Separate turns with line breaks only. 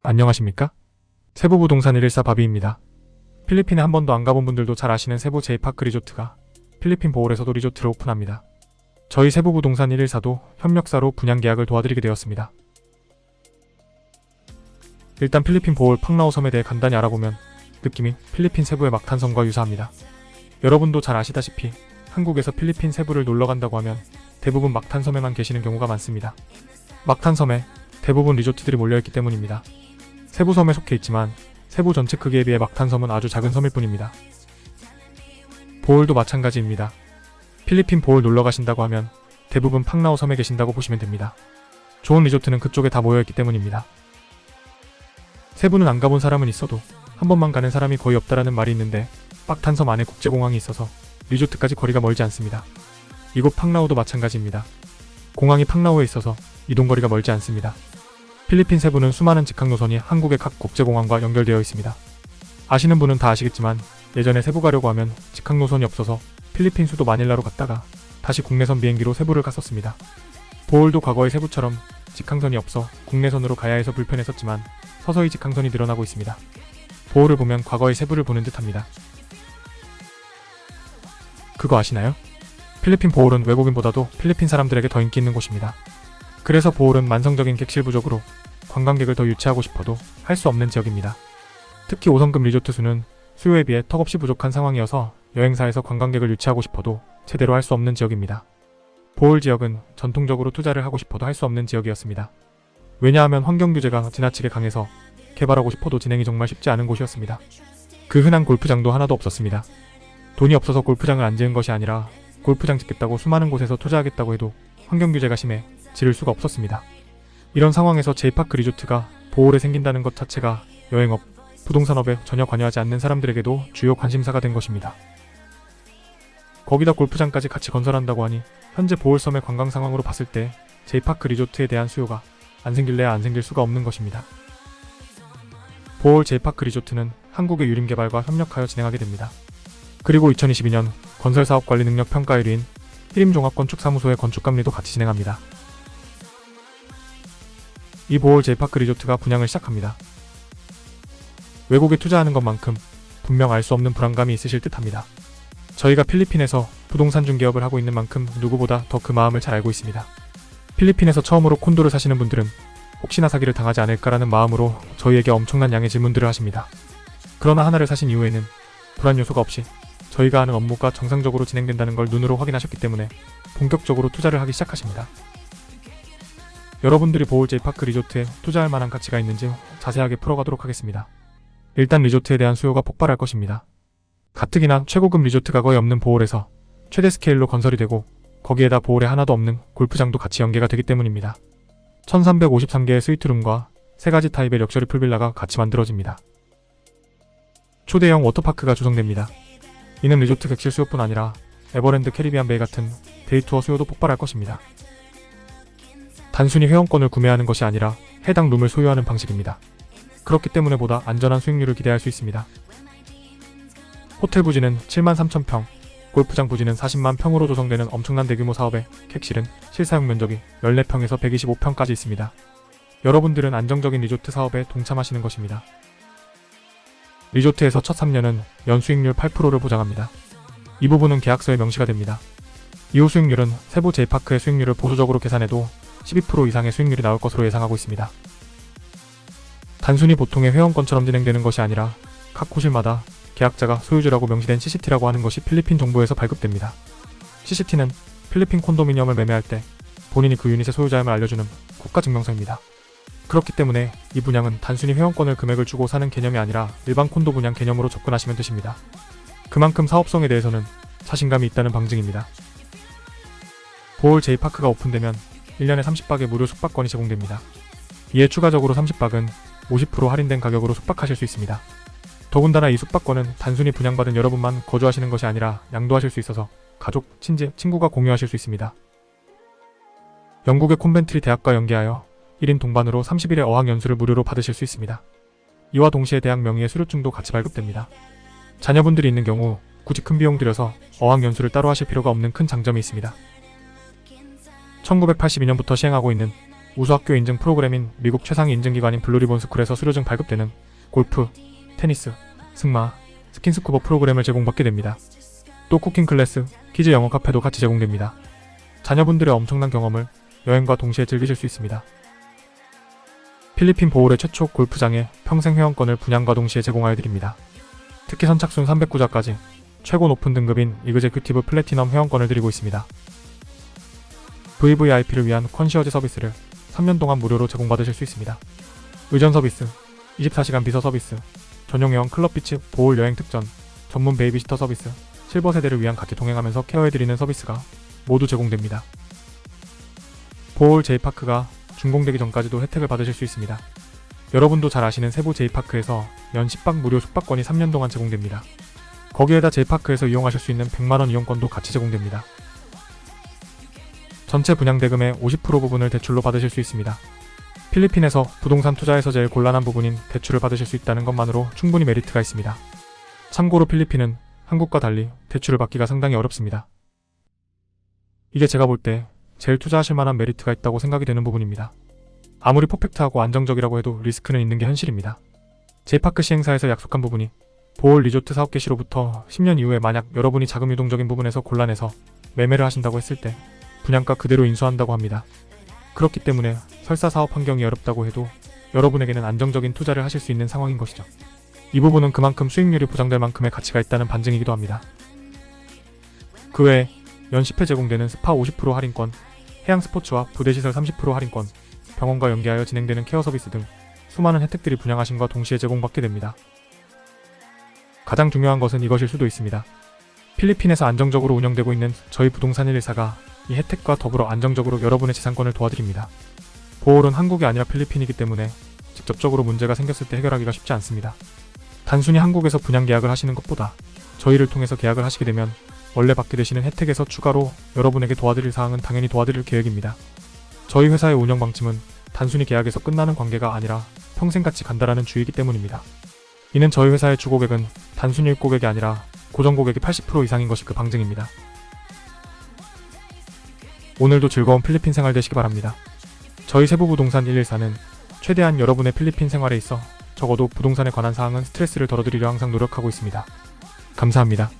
안녕하십니까? 세부부동산 114 바비입니다. 필리핀에 한 번도 안 가본 분들도 잘 아시는 세부 제이파크 리조트가 필리핀 보홀에서도 리조트를 오픈합니다. 저희 세부부동산 114도 협력사로 분양 계약을 도와드리게 되었습니다. 일단 필리핀 보홀 팡라오 섬에 대해 간단히 알아보면 느낌이 필리핀 세부의 막탄섬과 유사합니다. 여러분도 잘 아시다시피 한국에서 필리핀 세부를 놀러 간다고 하면 대부분 막탄섬에만 계시는 경우가 많습니다. 막탄섬에 대부분 리조트들이 몰려있기 때문입니다. 세부섬에 속해 있지만 세부 전체 크기에 비해 막탄섬은 아주 작은 섬일 뿐입니다. 보홀도 마찬가지입니다. 필리핀 보홀 놀러 가신다고 하면 대부분 팡라오 섬에 계신다고 보시면 됩니다. 좋은 리조트는 그쪽에 다 모여있기 때문입니다. 세부는 안 가본 사람은 있어도 한 번만 가는 사람이 거의 없다라는 말이 있는데 막탄섬 안에 국제공항이 있어서 리조트까지 거리가 멀지 않습니다. 이곳 팡라오도 마찬가지입니다. 공항이 팡라오에 있어서 이동거리가 멀지 않습니다. 필리핀 세부는 수많은 직항노선이 한국의 각 국제공항과 연결되어 있습니다. 아시는 분은 다 아시겠지만 예전에 세부 가려고 하면 직항노선이 없어서 필리핀 수도 마닐라로 갔다가 다시 국내선 비행기로 세부를 갔었습니다. 보홀도 과거의 세부처럼 직항선이 없어 국내선으로 가야 해서 불편했었지만 서서히 직항선이 늘어나고 있습니다. 보홀을 보면 과거의 세부를 보는 듯합니다. 그거 아시나요? 필리핀 보홀은 외국인보다도 필리핀 사람들에게 더 인기 있는 곳입니다. 그래서 보홀은 만성적인 객실 부족으로 관광객을 더 유치하고 싶어도 할 수 없는 지역입니다. 특히 5성급 리조트 수는 수요에 비해 턱없이 부족한 상황이어서 여행사에서 관광객을 유치하고 싶어도 제대로 할 수 없는 지역입니다. 보홀 지역은 전통적으로 투자를 하고 싶어도 할 수 없는 지역이었습니다. 왜냐하면 환경규제가 지나치게 강해서 개발하고 싶어도 진행이 정말 쉽지 않은 곳이었습니다. 그 흔한 골프장도 하나도 없었습니다. 돈이 없어서 골프장을 안 지은 것이 아니라 골프장 짓겠다고 수많은 곳에서 투자하겠다고 해도 환경규제가 심해 지를 수가 없었습니다. 이런 상황에서 제이파크 리조트가 보홀에 생긴다는 것 자체가 여행업, 부동산업에 전혀 관여하지 않는 사람들에게도 주요 관심사가 된 것입니다. 거기다 골프장까지 같이 건설한다고 하니 현재 보홀섬의 관광 상황으로 봤을 때 제이파크 리조트에 대한 수요가 안 생길래야 안 생길 수가 없는 것입니다. 보홀 제이파크 리조트는 한국의 유림개발과 협력하여 진행하게 됩니다. 그리고 2022년 건설사업관리 능력 평가 1위인 히림종합건축사무소의 건축감리도 같이 진행합니다. 이 보홀 제이파크 리조트가 분양을 시작합니다. 외국에 투자하는 것만큼 분명 알 수 없는 불안감이 있으실 듯합니다. 저희가 필리핀에서 부동산 중개업을 하고 있는 만큼 누구보다 더 그 마음을 잘 알고 있습니다. 필리핀에서 처음으로 콘도를 사시는 분들은 혹시나 사기를 당하지 않을까라는 마음으로 저희에게 엄청난 양의 질문들을 하십니다. 그러나 하나를 사신 이후에는 불안 요소가 없이 저희가 하는 업무가 정상적으로 진행된다는 걸 눈으로 확인하셨기 때문에 본격적으로 투자를 하기 시작하십니다. 여러분들이 보홀 제이파크 리조트에 투자할 만한 가치가 있는지 자세하게 풀어가도록 하겠습니다. 일단 리조트에 대한 수요가 폭발할 것입니다. 가뜩이나 최고급 리조트가 거의 없는 보홀에서 최대 스케일로 건설이 되고 거기에다 보홀에 하나도 없는 골프장도 같이 연계가 되기 때문입니다. 1353개의 스위트룸과 3가지 타입의 럭셔리 풀빌라가 같이 만들어집니다. 초대형 워터파크가 조성됩니다. 이는 리조트 객실 수요뿐 아니라 에버랜드 캐리비안 베이 같은 데이투어 수요도 폭발할 것입니다. 단순히 회원권을 구매하는 것이 아니라 해당 룸을 소유하는 방식입니다. 그렇기 때문에 보다 안전한 수익률을 기대할 수 있습니다. 호텔 부지는 73,000평, 골프장 부지는 40만 평으로 조성되는 엄청난 대규모 사업에 객실은 실사용 면적이 14평에서 125평까지 있습니다. 여러분들은 안정적인 리조트 사업에 동참하시는 것입니다. 리조트에서 첫 3년은 연수익률 8%를 보장합니다. 이 부분은 계약서에 명시가 됩니다. 이후 수익률은 세부 제이파크의 수익률을 보수적으로 계산해도 12% 이상의 수익률이 나올 것으로 예상하고 있습니다. 단순히 보통의 회원권처럼 진행되는 것이 아니라 각 호실마다 계약자가 소유주라고 명시된 CCT라고 하는 것이 필리핀 정부에서 발급됩니다. CCT는 필리핀 콘도미니엄을 매매할 때 본인이 그 유닛의 소유자임을 알려주는 국가증명서입니다. 그렇기 때문에 이 분양은 단순히 회원권을 금액을 주고 사는 개념이 아니라 일반 콘도 분양 개념으로 접근하시면 되십니다. 그만큼 사업성에 대해서는 자신감이 있다는 방증입니다. 보홀 제이파크가 오픈되면 1년에 30박의 무료 숙박권이 제공됩니다. 이에 추가적으로 30박은 50% 할인된 가격으로 숙박하실 수 있습니다. 더군다나 이 숙박권은 단순히 분양받은 여러분만 거주하시는 것이 아니라 양도하실 수 있어서 가족, 친지, 친구가 공유하실 수 있습니다. 영국의 콘벤트리 대학과 연계하여 1인 동반으로 30일의 어학연수를 무료로 받으실 수 있습니다. 이와 동시에 대학 명의의 수료증도 같이 발급됩니다. 자녀분들이 있는 경우 굳이 큰 비용 들여서 어학연수를 따로 하실 필요가 없는 큰 장점이 있습니다. 1982년부터 시행하고 있는 우수학교 인증 프로그램인 미국 최상위 인증기관인 블루리본 스쿨에서 수료증 발급되는 골프, 테니스, 승마, 스킨스쿠버 프로그램을 제공받게 됩니다. 또 쿠킹 클래스, 키즈 영어 카페도 같이 제공됩니다. 자녀분들의 엄청난 경험을 여행과 동시에 즐기실 수 있습니다. 필리핀 보홀의 최초 골프장에 평생 회원권을 분양과 동시에 제공하여 드립니다. 특히 선착순 309자까지 최고 높은 등급인 이그제큐티브 플래티넘 회원권을 드리고 있습니다. VVIP를 위한 컨시어지 서비스를 3년 동안 무료로 제공받으실 수 있습니다. 의전 서비스, 24시간 비서 서비스, 전용 회원 클럽 비치 보홀 여행 특전, 전문 베이비시터 서비스, 실버 세대를 위한 같이 동행하면서 케어해드리는 서비스가 모두 제공됩니다. 보홀 J파크가 준공되기 전까지도 혜택을 받으실 수 있습니다. 여러분도 잘 아시는 세부 J파크에서 연 10박 무료 숙박권이 3년 동안 제공됩니다. 거기에다 J파크에서 이용하실 수 있는 100만원 이용권도 같이 제공됩니다. 전체 분양 대금의 50% 부분을 대출로 받으실 수 있습니다. 필리핀에서 부동산 투자에서 제일 곤란한 부분인 대출을 받으실 수 있다는 것만으로 충분히 메리트가 있습니다. 참고로 필리핀은 한국과 달리 대출을 받기가 상당히 어렵습니다. 이게 제가 볼 때 제일 투자하실 만한 메리트가 있다고 생각이 되는 부분입니다. 아무리 퍼펙트하고 안정적이라고 해도 리스크는 있는 게 현실입니다. J파크 시행사에서 약속한 부분이 보홀 리조트 사업 개시로부터 10년 이후에 만약 여러분이 자금 유동적인 부분에서 곤란해서 매매를 하신다고 했을 때 분양가 그대로 인수한다고 합니다. 그렇기 때문에 설사 사업 환경이 어렵다고 해도 여러분에게는 안정적인 투자를 하실 수 있는 상황인 것이죠. 이 부분은 그만큼 수익률이 보장될 만큼의 가치가 있다는 반증이기도 합니다. 그 외에 연 10회 제공되는 스파 50% 할인권, 해양 스포츠와 부대시설 30% 할인권, 병원과 연계하여 진행되는 케어 서비스 등 수많은 혜택들이 분양하심과 동시에 제공받게 됩니다. 가장 중요한 것은 이것일 수도 있습니다. 필리핀에서 안정적으로 운영되고 있는 저희 부동산 114가 이 혜택과 더불어 안정적으로 여러분의 재산권을 도와드립니다. 보홀은 한국이 아니라 필리핀이기 때문에 직접적으로 문제가 생겼을 때 해결하기가 쉽지 않습니다. 단순히 한국에서 분양 계약을 하시는 것보다 저희를 통해서 계약을 하시게 되면 원래 받게 되시는 혜택에서 추가로 여러분에게 도와드릴 사항은 당연히 도와드릴 계획입니다. 저희 회사의 운영 방침은 단순히 계약에서 끝나는 관계가 아니라 평생 같이 간다라는 주의이기 때문입니다. 이는 저희 회사의 주고객은 단순히 1고객이 아니라 고정 고객이 80% 이상인 것이 그 방증입니다. 오늘도 즐거운 필리핀 생활 되시기 바랍니다. 저희 세부부동산 114는 최대한 여러분의 필리핀 생활에 있어 적어도 부동산에 관한 사항은 스트레스를 덜어드리려 항상 노력하고 있습니다. 감사합니다.